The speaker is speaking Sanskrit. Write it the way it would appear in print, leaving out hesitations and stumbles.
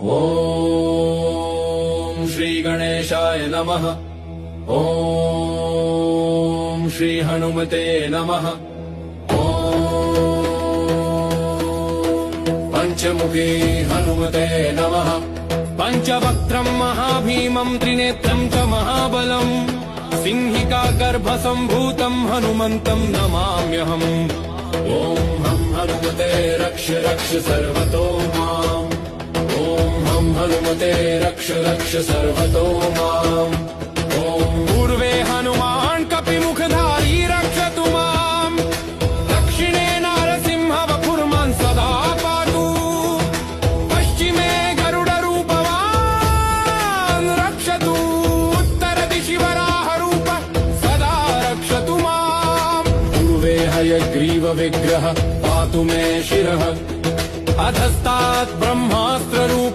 ॐ श्री गणेशाय नमः। ॐ श्री हनुमते नमः। ॐ पंचमुखी हनुमते नमः। पंचवक्त्रं महाभीमं त्रिनेत्रं च महाबलम् सिंहिका गर्भसम्भूतं हनुमन्तं नमाम्यहम्। ॐ हं हनुमते रक्ष रक्ष सर्वतो माम्। ॐ हं हनुमते रक्ष रक्ष सर्वतो माम्। ॐ पूर्वे हनुमान् कपिमुखधारी रक्षतु माम्। दक्षिणे नारसिंह वपुर्मान् सदा पातु। पश्चिमे गरुडरूपवान् रक्षतु। उत्तरदिशि वराहरूप सदा रक्षतु माम्। पूर्वे हयग्रीव विग्रह पातु मे शिरः। अधस्तात् ब्रह्मास्त्ररूप